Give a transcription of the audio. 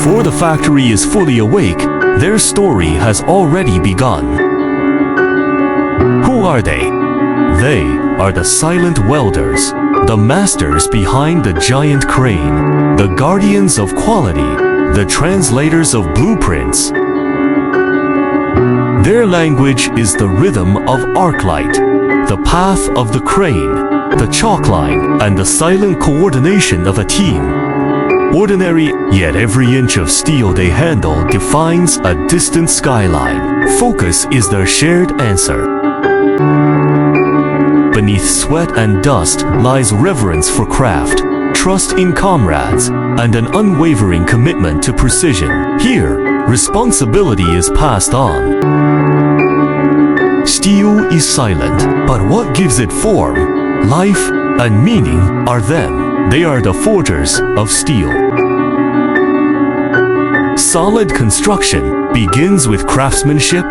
Before the factory is fully awake, their story has already begun. Who are they? They are the silent welders, the masters behind the giant crane, the guardians of quality, the translators of blueprints. Their language is the rhythm of arc light, the path of the crane, the chalk line, and the silent coordination of a team. Ordinary, yet every inch of steel they handle defines a distant skyline. Focus is their shared answer. Beneath sweat and dust lies reverence for craft, trust in comrades, and an unwavering commitment to precision. Here, responsibility is passed on. Steel is silent, but what gives it form, life, and meaning are them. They are the forgers of steel. Solid construction begins with craftsmanship,